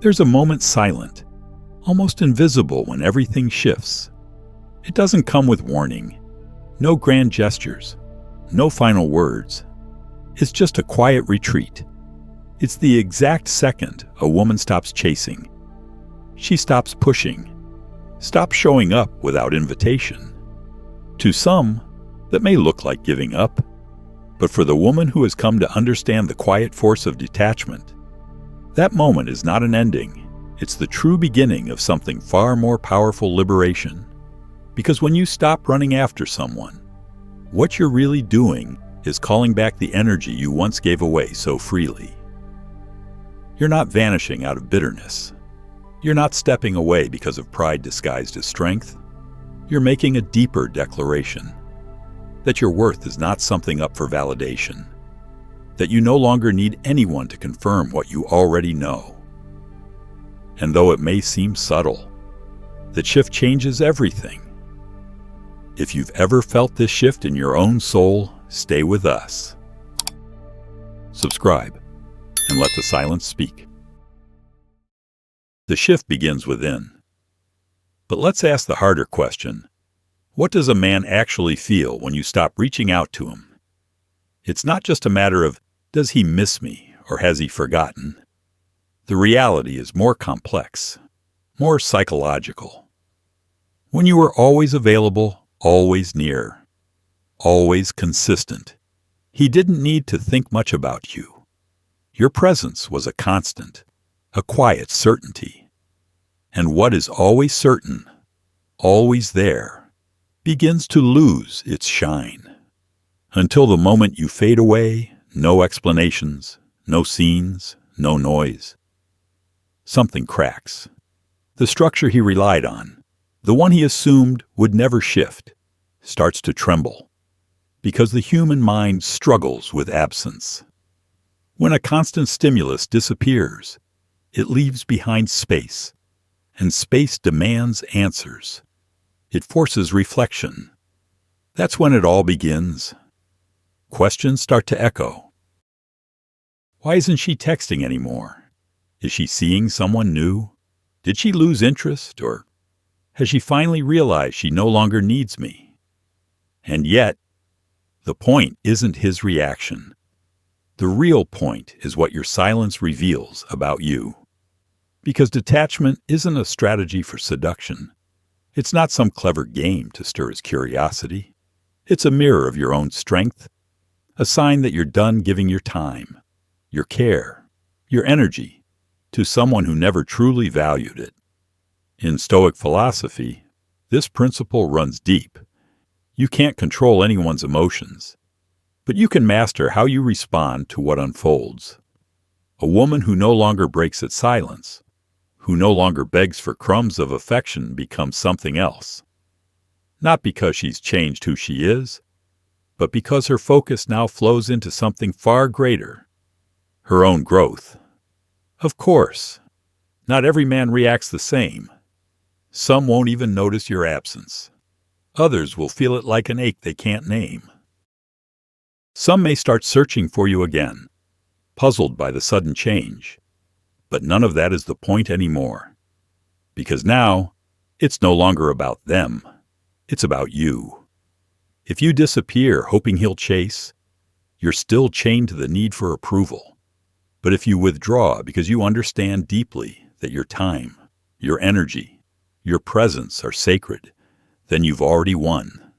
There's a moment silent, almost invisible when everything shifts. It doesn't come with warning, no grand gestures, no final words. It's just a quiet retreat. It's the exact second a woman stops chasing. She stops pushing, stops showing up without invitation. To some, that may look like giving up, but for the woman who has come to understand the quiet force of detachment, that moment is not an ending. It's the true beginning of something far more powerful: liberation. Because when you stop running after someone, what you're really doing is calling back the energy you once gave away so freely. You're not vanishing out of bitterness. You're not stepping away because of pride disguised as strength. You're making a deeper declaration that your worth is not something up for validation, that you no longer need anyone to confirm what you already know. And though it may seem subtle, that shift changes everything. If you've ever felt this shift in your own soul, stay with us. Subscribe and let the silence speak. The shift begins within. But let's ask the harder question. What does a man actually feel when you stop reaching out to him? It's not just a matter of, does he miss me or has he forgotten? The reality is more complex, more psychological. When you were always available, always near, always consistent, he didn't need to think much about you. Your presence was a constant, a quiet certainty. And what is always certain, always there, begins to lose its shine. Until the moment you fade away, no explanations, no scenes, no noise. Something cracks. The structure he relied on, the one he assumed would never shift, starts to tremble, because the human mind struggles with absence. When a constant stimulus disappears, it leaves behind space, and space demands answers. It forces reflection. That's when it all begins. Questions start to echo. Why isn't she texting anymore? Is she seeing someone new? Did she lose interest, or has she finally realized she no longer needs me? And yet, the point isn't his reaction. The real point is what your silence reveals about you. Because detachment isn't a strategy for seduction. It's not some clever game to stir his curiosity. It's a mirror of your own strength, a sign that you're done giving your time, your care, your energy to someone who never truly valued it. In Stoic philosophy, this principle runs deep. You can't control anyone's emotions, but you can master how you respond to what unfolds. A woman who no longer breaks at silence, who no longer begs for crumbs of affection, becomes something else. Not because she's changed who she is, but because her focus now flows into something far greater, her own growth. Of course, not every man reacts the same. Some won't even notice your absence. Others will feel it like an ache they can't name. Some may start searching for you again, puzzled by the sudden change. But none of that is the point anymore. Because now, it's no longer about them. It's about you. If you disappear hoping he'll chase, you're still chained to the need for approval. But if you withdraw because you understand deeply that your time, your energy, your presence are sacred, then you've already won.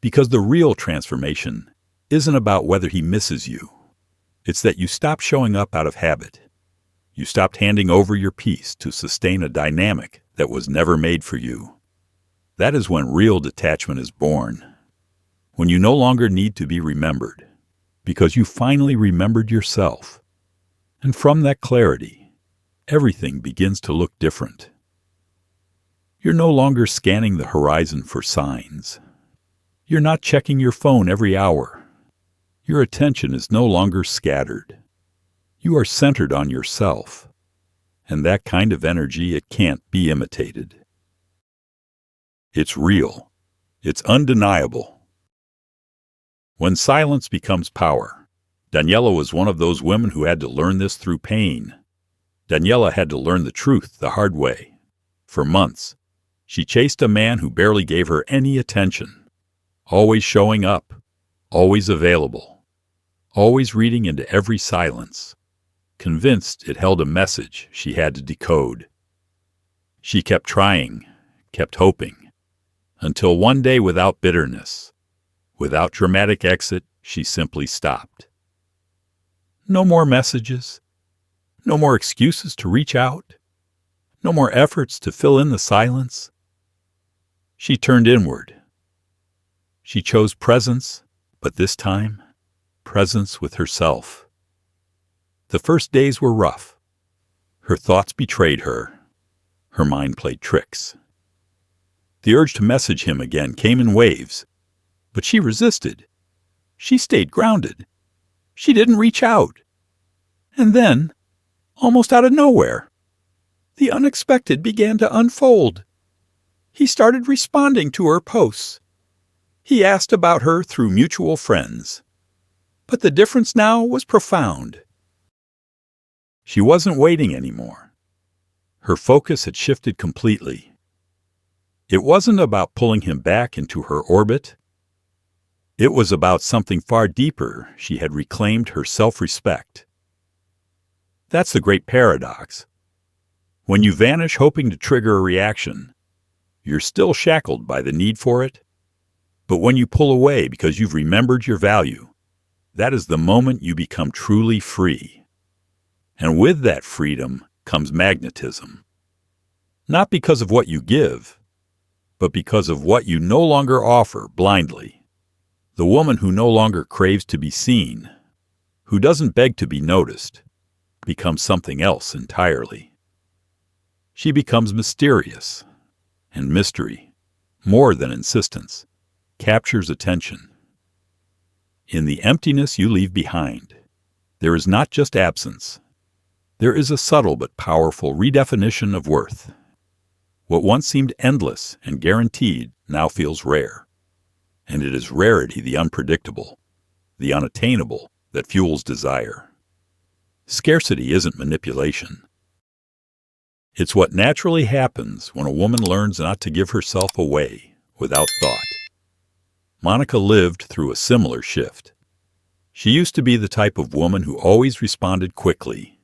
Because the real transformation isn't about whether he misses you. It's that you stop showing up out of habit. You stopped handing over your peace to sustain a dynamic that was never made for you. That is when real detachment is born. When you no longer need to be remembered, because you finally remembered yourself. And from that clarity, everything begins to look different. You're no longer scanning the horizon for signs. You're not checking your phone every hour. Your attention is no longer scattered. You are centered on yourself. And that kind of energy, it can't be imitated. It's real. It's undeniable. When silence becomes power, Daniela was one of those women who had to learn this through pain. Daniela had to learn the truth the hard way. For months, she chased a man who barely gave her any attention, always showing up, always available, always reading into every silence, convinced it held a message she had to decode. She kept trying, kept hoping, until one day, without bitterness, without dramatic exit, she simply stopped. No more messages, no more excuses to reach out, no more efforts to fill in the silence. She turned inward. She chose presence, but this time, presence with herself. The first days were rough. Her thoughts betrayed her. Her mind played tricks. The urge to message him again came in waves, but she resisted. She stayed grounded. She didn't reach out. And then, almost out of nowhere, the unexpected began to unfold. He started responding to her posts. He asked about her through mutual friends. But the difference now was profound. She wasn't waiting anymore. Her focus had shifted completely. It wasn't about pulling him back into her orbit. It was about something far deeper. She had reclaimed her self-respect. That's the great paradox. When you vanish hoping to trigger a reaction, you're still shackled by the need for it. But when you pull away because you've remembered your value, that is the moment you become truly free. And with that freedom comes magnetism. Not because of what you give, but because of what you no longer offer blindly. The woman who no longer craves to be seen, who doesn't beg to be noticed, becomes something else entirely. She becomes mysterious, and mystery, more than insistence, captures attention. In the emptiness you leave behind, there is not just absence. There is a subtle but powerful redefinition of worth. What once seemed endless and guaranteed now feels rare. And it is rarity, the unpredictable, the unattainable, that fuels desire. Scarcity isn't manipulation. It's what naturally happens when a woman learns not to give herself away without thought. Monica lived through a similar shift. She used to be the type of woman who always responded quickly.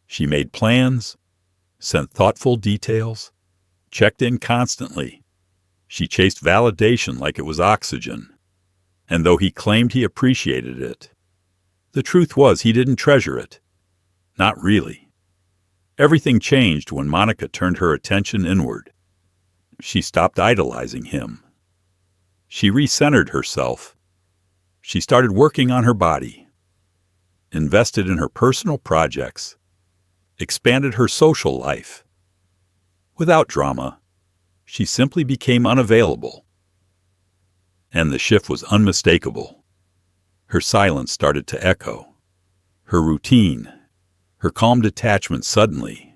She made plans, sent thoughtful details, checked in constantly. She chased validation like it was oxygen. And though he claimed he appreciated it, the truth was he didn't treasure it. Not really. Everything changed when Monica turned her attention inward. She stopped idolizing him. She recentered herself. She started working on her body, invested in her personal projects, expanded her social life. Without drama, she simply became unavailable. And the shift was unmistakable. Her silence started to echo. Her routine, her calm detachment suddenly.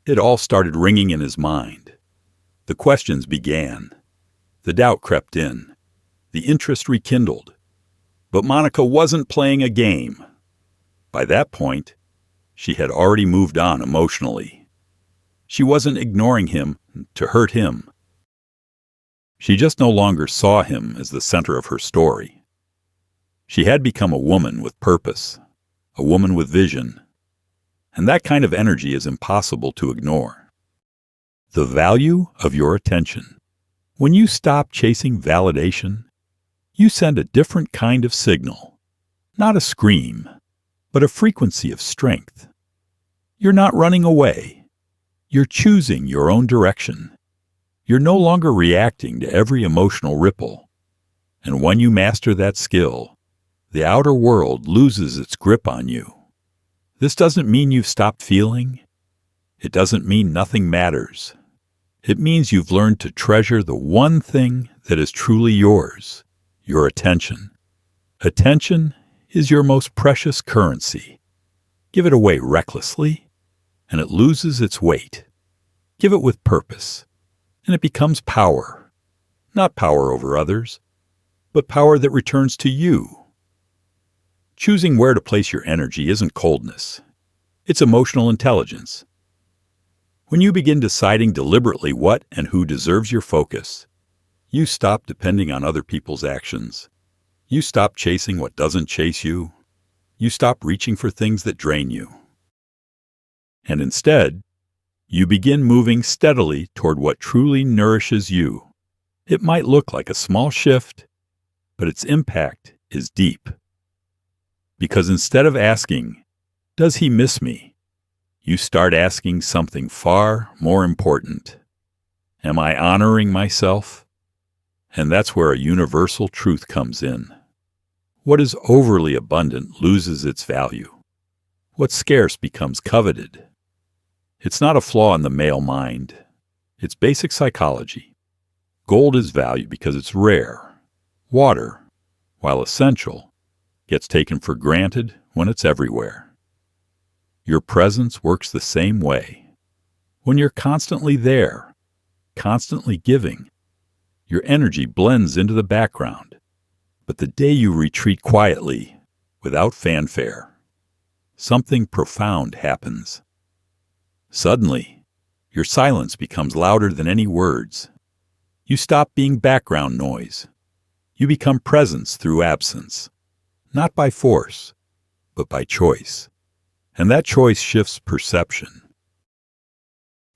It all started ringing in his mind. The questions began. The doubt crept in. The interest rekindled. But Monica wasn't playing a game. By that point, she had already moved on emotionally. She wasn't ignoring him to hurt him. She just no longer saw him as the center of her story. She had become a woman with purpose, a woman with vision. And that kind of energy is impossible to ignore. The value of your attention. When you stop chasing validation, you send a different kind of signal. Not a scream, but a frequency of strength. You're not running away. You're choosing your own direction. You're no longer reacting to every emotional ripple. And when you master that skill, the outer world loses its grip on you. This doesn't mean you've stopped feeling. It doesn't mean nothing matters. It means you've learned to treasure the one thing that is truly yours, your attention. Attention is your most precious currency. Give it away recklessly, and it loses its weight. Give it with purpose, and it becomes power. Not power over others, but power that returns to you. Choosing where to place your energy isn't coldness. It's emotional intelligence. When you begin deciding deliberately what and who deserves your focus, you stop depending on other people's actions. You stop chasing what doesn't chase you. You stop reaching for things that drain you. And instead, you begin moving steadily toward what truly nourishes you. It might look like a small shift, but its impact is deep. Because instead of asking, "Does he miss me?" you start asking something far more important. Am I honoring myself? And that's where a universal truth comes in. What is overly abundant loses its value. What's scarce becomes coveted. It's not a flaw in the male mind. It's basic psychology. Gold is valued because it's rare. Water, while essential, gets taken for granted when it's everywhere. Your presence works the same way. When you're constantly there, constantly giving, your energy blends into the background. But the day you retreat quietly, without fanfare, something profound happens. Suddenly, your silence becomes louder than any words. You stop being background noise. You become presence through absence, not by force, but by choice. And that choice shifts perception.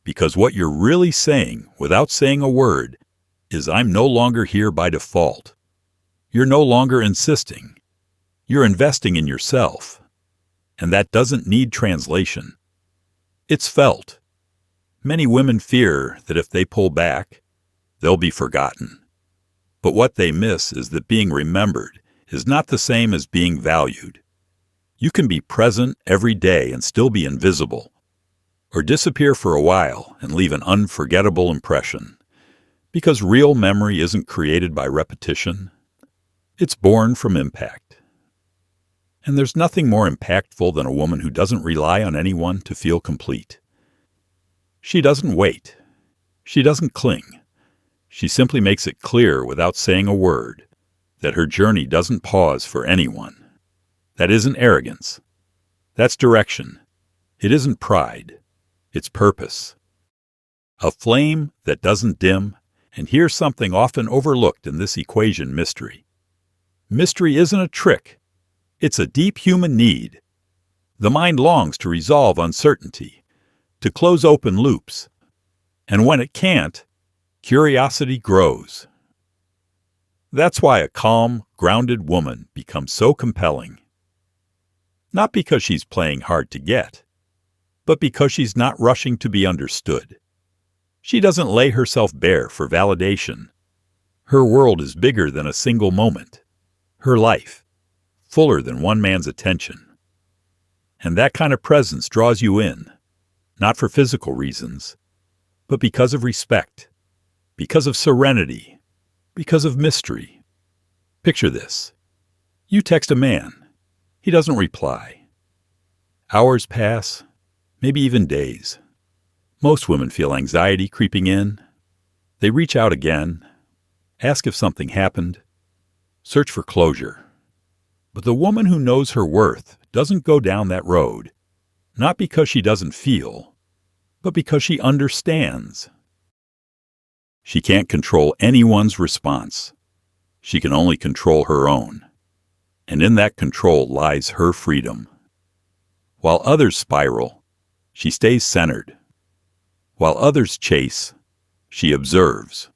Because what you're really saying, without saying a word, is "I'm no longer here by default." You're no longer insisting. You're investing in yourself. And that doesn't need translation. It's felt. Many women fear that if they pull back, they'll be forgotten. But what they miss is that being remembered is not the same as being valued. You can be present every day and still be invisible, or disappear for a while and leave an unforgettable impression. Because real memory isn't created by repetition. It's born from impact. And there's nothing more impactful than a woman who doesn't rely on anyone to feel complete. She doesn't wait. She doesn't cling. She simply makes it clear without saying a word that her journey doesn't pause for anyone. That isn't arrogance. That's direction. It isn't pride. It's purpose. A flame that doesn't dim. And here's something often overlooked in this equation: mystery. Mystery isn't a trick. It's a deep human need. The mind longs to resolve uncertainty, to close open loops. And when it can't, curiosity grows. That's why a calm, grounded woman becomes so compelling. Not because she's playing hard to get, but because she's not rushing to be understood. She doesn't lay herself bare for validation. Her world is bigger than a single moment. Her life, fuller than one man's attention. And that kind of presence draws you in, not for physical reasons, but because of respect, because of serenity, because of mystery. Picture this. You text a man. He doesn't reply. Hours pass, maybe even days. Most women feel anxiety creeping in. They reach out again, ask if something happened, search for closure. But the woman who knows her worth doesn't go down that road, not because she doesn't feel, but because she understands. She can't control anyone's response. She can only control her own. And in that control lies her freedom. While others spiral, she stays centered. While others chase, she observes.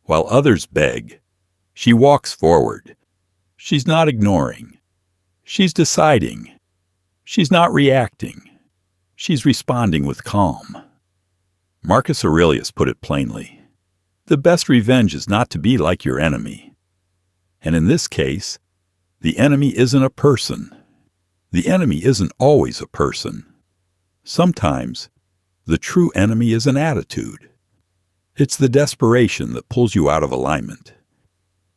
While others beg, she walks forward. She's not ignoring. She's deciding. She's not reacting. She's responding with calm. Marcus Aurelius put it plainly. The best revenge is not to be like your enemy. And in this case, the enemy isn't a person. The enemy isn't always a person. Sometimes, the true enemy is an attitude. It's the desperation that pulls you out of alignment.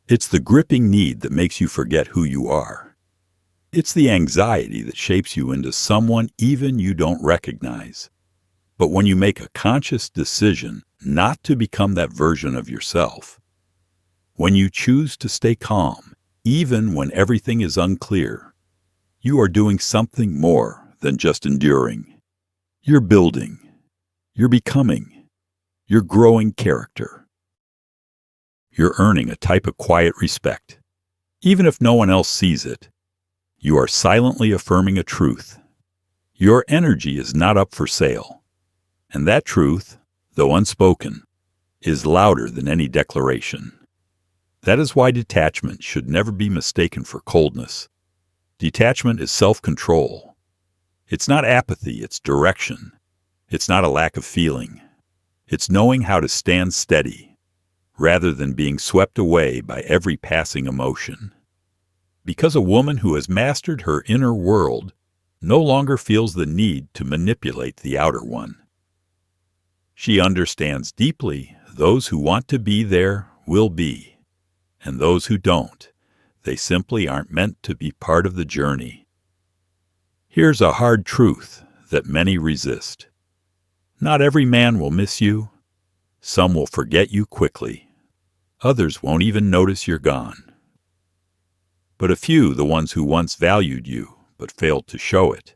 It's the gripping need that makes you forget who you are. It's the anxiety that shapes you into someone even you don't recognize. But when you make a conscious decision not to become that version of yourself, when you choose to stay calm, even when everything is unclear, you are doing something more than just enduring. You're building. You're becoming. You're growing character. You're earning a type of quiet respect. Even if no one else sees it, you are silently affirming a truth. Your energy is not up for sale. And that truth, though unspoken, is louder than any declaration. That is why detachment should never be mistaken for coldness. Detachment is self-control. It's not apathy, it's direction. It's not a lack of feeling. It's knowing how to stand steady, rather than being swept away by every passing emotion. Because a woman who has mastered her inner world no longer feels the need to manipulate the outer one. She understands deeply those who want to be there will be, and those who don't, they simply aren't meant to be part of the journey. Here's a hard truth that many resist. Not every man will miss you. Some will forget you quickly. Others won't even notice you're gone. But a few, the ones who once valued you but failed to show it,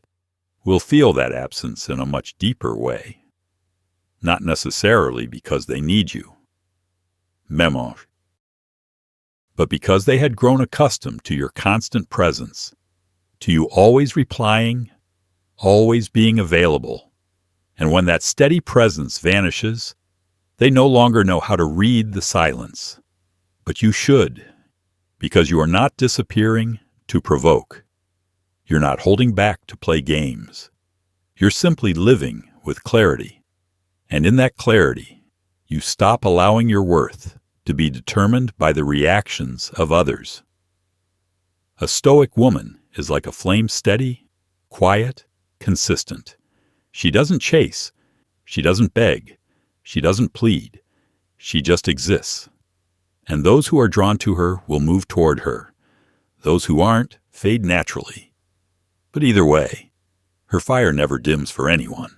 will feel that absence in a much deeper way. Not necessarily because they need you. Mémoire. But because they had grown accustomed to your constant presence, to you always replying, always being available. And when that steady presence vanishes, they no longer know how to read the silence. But you should, because you are not disappearing to provoke. You're not holding back to play games. You're simply living with clarity. And in that clarity, you stop allowing your worth to be determined by the reactions of others. A stoic woman is like a flame, steady, quiet, consistent. She doesn't chase. She doesn't beg. She doesn't plead. She just exists. And those who are drawn to her will move toward her. Those who aren't fade naturally. But either way, her fire never dims for anyone.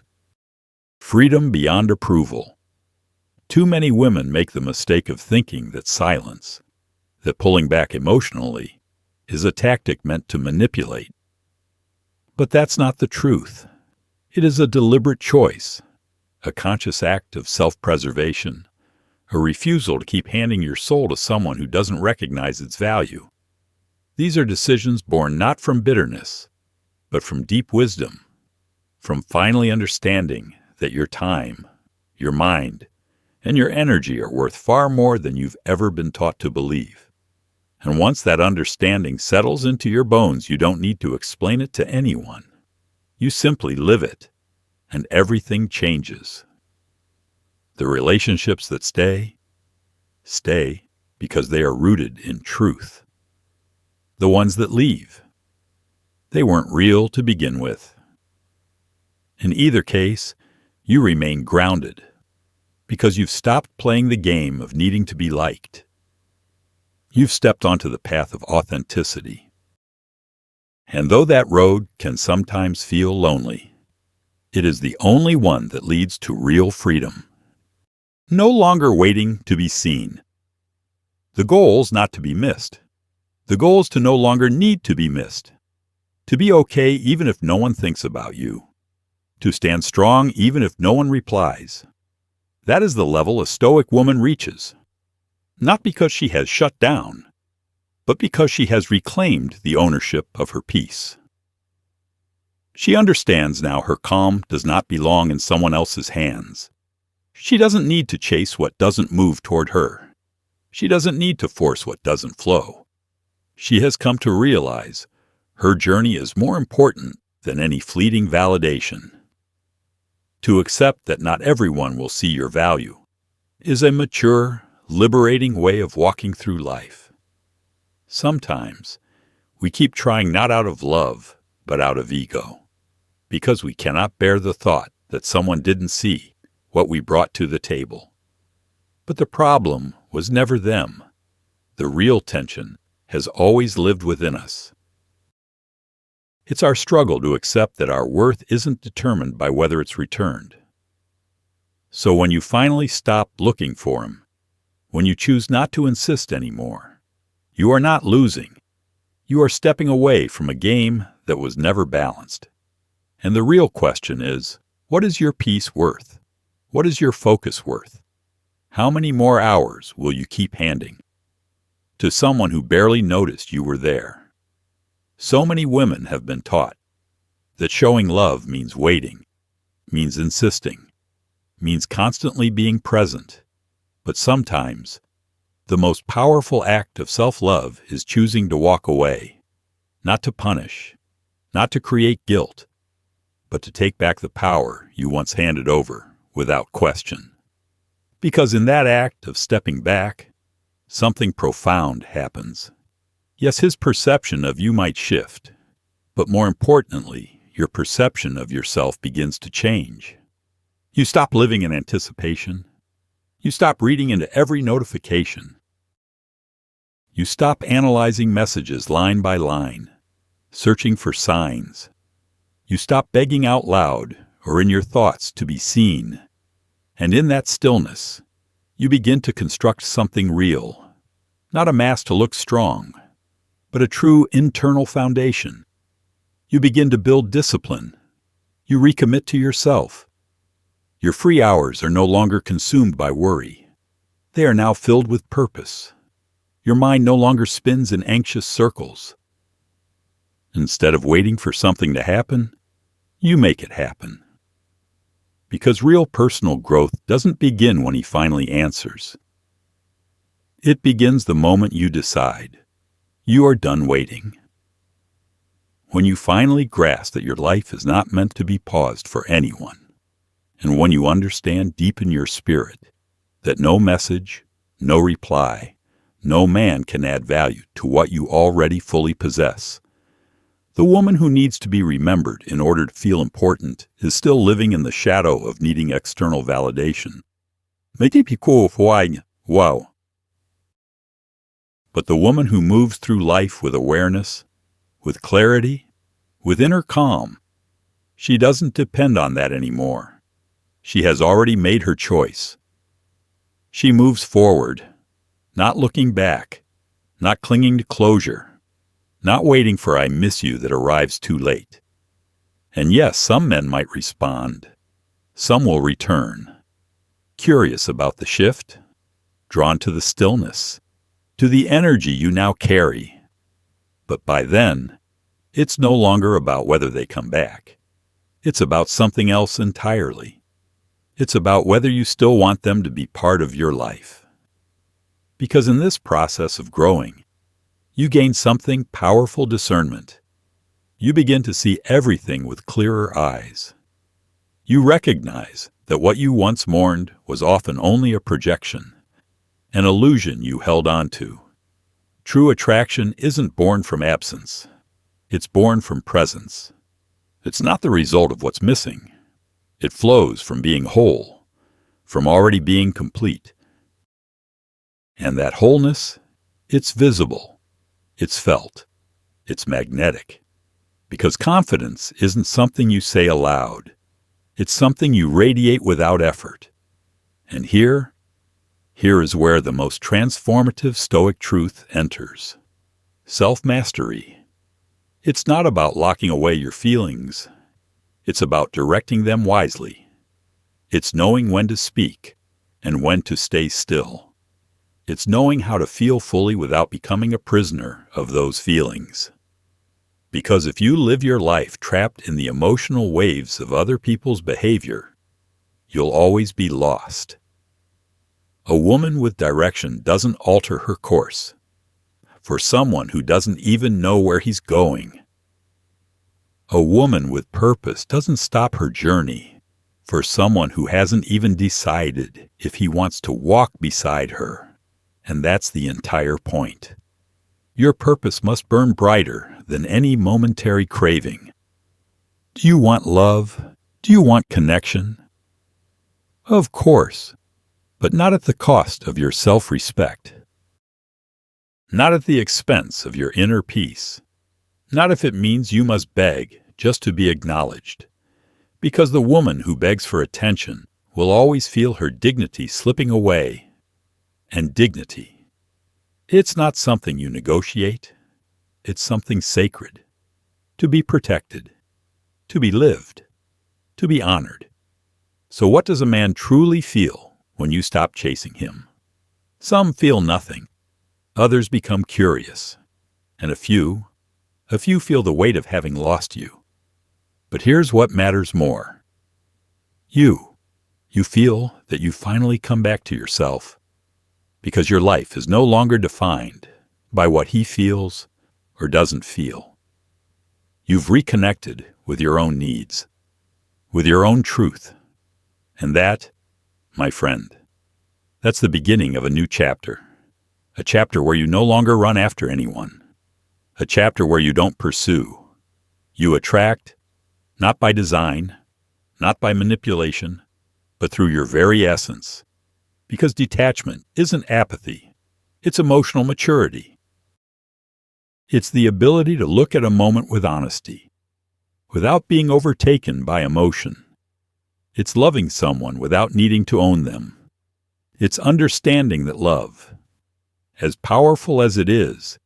Freedom beyond approval. Too many women make the mistake of thinking that silence, that pulling back emotionally, is a tactic meant to manipulate. But that's not the truth. It is a deliberate choice, a conscious act of self-preservation, a refusal to keep handing your soul to someone who doesn't recognize its value. These are decisions born not from bitterness, but from deep wisdom, from finally understanding that your time, your mind, and your energy are worth far more than you've ever been taught to believe. And once that understanding settles into your bones, you don't need to explain it to anyone. You simply live it, and everything changes. The relationships that stay, stay because they are rooted in truth. The ones that leave, they weren't real to begin with. In either case, you remain grounded because you've stopped playing the game of needing to be liked. You've stepped onto the path of authenticity. And though that road can sometimes feel lonely, it is the only one that leads to real freedom. No longer waiting to be seen. The goal's not to be missed. The goal is to no longer need to be missed. To be okay even if no one thinks about you. To stand strong even if no one replies. That is the level a stoic woman reaches. Not because she has shut down, but because she has reclaimed the ownership of her peace. She understands now her calm does not belong in someone else's hands. She doesn't need to chase what doesn't move toward her. She doesn't need to force what doesn't flow. She has come to realize her journey is more important than any fleeting validation. To accept that not everyone will see your value is a mature, liberating way of walking through life. Sometimes we keep trying not out of love, but out of ego, because we cannot bear the thought that someone didn't see what we brought to the table. But the problem was never them. The real tension has always lived within us. It's our struggle to accept that our worth isn't determined by whether it's returned. So when you finally stop looking for him, when you choose not to insist anymore, you are not losing. You are stepping away from a game that was never balanced. And the real question is, what is your peace worth? What is your focus worth? How many more hours will you keep handing to someone who barely noticed you were there? So many women have been taught that showing love means waiting, means insisting, means constantly being present. But sometimes, the most powerful act of self-love is choosing to walk away, not to punish, not to create guilt, but to take back the power you once handed over without question. Because in that act of stepping back, something profound happens. Yes, his perception of you might shift, but more importantly, your perception of yourself begins to change. You stop living in anticipation. You stop reading into every notification. You stop analyzing messages line by line, searching for signs. You stop begging out loud or in your thoughts to be seen. And in that stillness, you begin to construct something real, not a mask to look strong, but a true internal foundation. You begin to build discipline. You recommit to yourself. Your free hours are no longer consumed by worry. They are now filled with purpose. Your mind no longer spins in anxious circles. Instead of waiting for something to happen, you make it happen. Because real personal growth doesn't begin when he finally answers. It begins the moment you decide you are done waiting. When you finally grasp that your life is not meant to be paused for anyone, and when you understand deep in your spirit that no message, no reply, no man can add value to what you already fully possess, the woman who needs to be remembered in order to feel important is still living in the shadow of needing external validation. Wow. But the woman who moves through life with awareness, with clarity, with inner calm, she doesn't depend on that anymore. She has already made her choice. She moves forward, not looking back, not clinging to closure, not waiting for "I miss you" that arrives too late. And yes, some men might respond. Some will return, curious about the shift, drawn to the stillness, to the energy you now carry. But by then, it's no longer about whether they come back. It's about something else entirely. It's about whether you still want them to be part of your life. Because in this process of growing, you gain something powerful: discernment. You begin to see everything with clearer eyes. You recognize that what you once mourned was often only a projection, an illusion you held on to. True attraction isn't born from absence. It's born from presence. It's not the result of what's missing. It flows from being whole, from already being complete. And that wholeness, it's visible. It's felt. It's magnetic. Because confidence isn't something you say aloud. It's something you radiate without effort. And here is where the most transformative Stoic truth enters. Self-mastery. It's not about locking away your feelings. It's about directing them wisely. It's knowing when to speak and when to stay still. It's knowing how to feel fully without becoming a prisoner of those feelings. Because if you live your life trapped in the emotional waves of other people's behavior, you'll always be lost. A woman with direction doesn't alter her course for someone who doesn't even know where he's going. A woman with purpose doesn't stop her journey for someone who hasn't even decided if he wants to walk beside her. And that's the entire point. Your purpose must burn brighter than any momentary craving. Do you want love? Do you want connection? Of course, but not at the cost of your self-respect. Not at the expense of your inner peace. Not if it means you must beg just to be acknowledged. Because the woman who begs for attention will always feel her dignity slipping away. And dignity, it's not something you negotiate. It's something sacred, to be protected, to be lived, to be honored. So what does a man truly feel when you stop chasing him? Some feel nothing. Others become curious. And a few feel the weight of having lost you. But here's what matters more. You feel that you finally come back to yourself because your life is no longer defined by what he feels or doesn't feel. You've reconnected with your own needs, with your own truth. And that, my friend, that's the beginning of a new chapter. A chapter where you no longer run after anyone. A chapter where you don't pursue. You attract, not by design, not by manipulation, but through your very essence. Because detachment isn't apathy. It's emotional maturity. It's the ability to look at a moment with honesty, without being overtaken by emotion. It's loving someone without needing to own them. It's understanding that love, as powerful as it is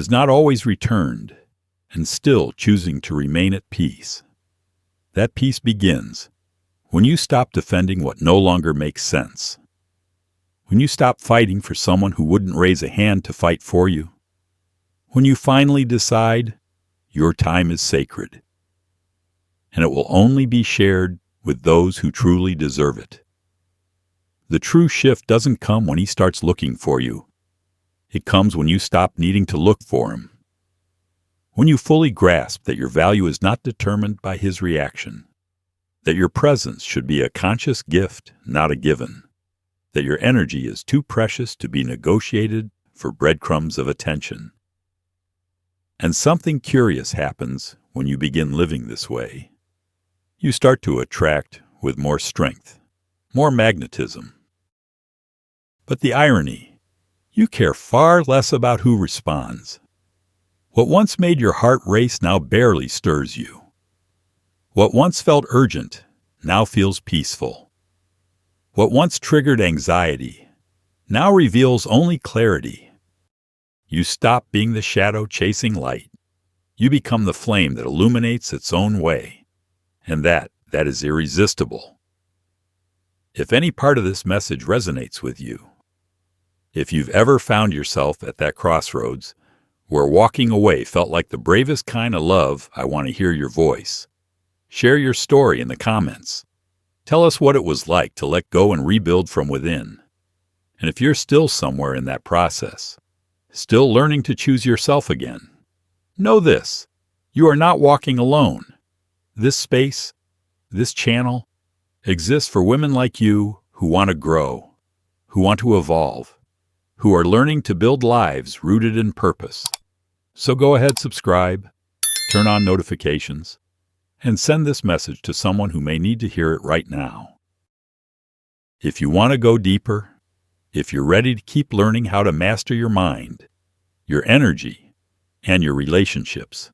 not always returned, and still choosing to remain at peace. That peace begins when you stop defending what no longer makes sense. When you stop fighting for someone who wouldn't raise a hand to fight for you. When you finally decide your time is sacred, and it will only be shared with those who truly deserve it. The true shift doesn't come when he starts looking for you. It comes when you stop needing to look for him. When you fully grasp that your value is not determined by his reaction, that your presence should be a conscious gift, not a given, that your energy is too precious to be negotiated for breadcrumbs of attention. And something curious happens when you begin living this way. You start to attract with more strength, more magnetism. But the irony, you care far less about who responds. What once made your heart race now barely stirs you. What once felt urgent now feels peaceful. What once triggered anxiety now reveals only clarity. You stop being the shadow chasing light. You become the flame that illuminates its own way. And that is irresistible. If any part of this message resonates with you, if you've ever found yourself at that crossroads where walking away felt like the bravest kind of love, I want to hear your voice. Share your story in the comments. Tell us what it was like to let go and rebuild from within. And if you're still somewhere in that process, still learning to choose yourself again, know this: you are not walking alone. This space, this channel, exists for women like you who want to grow, who want to evolve, who are learning to build lives rooted in purpose. So go ahead, subscribe, turn on notifications, and send this message to someone who may need to hear it right now. If you want to go deeper, if you're ready to keep learning how to master your mind, your energy, and your relationships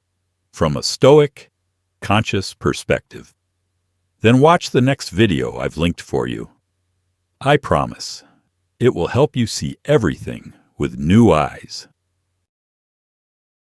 from a stoic, conscious perspective, then watch the next video I've linked for you. I promise it will help you see everything with new eyes.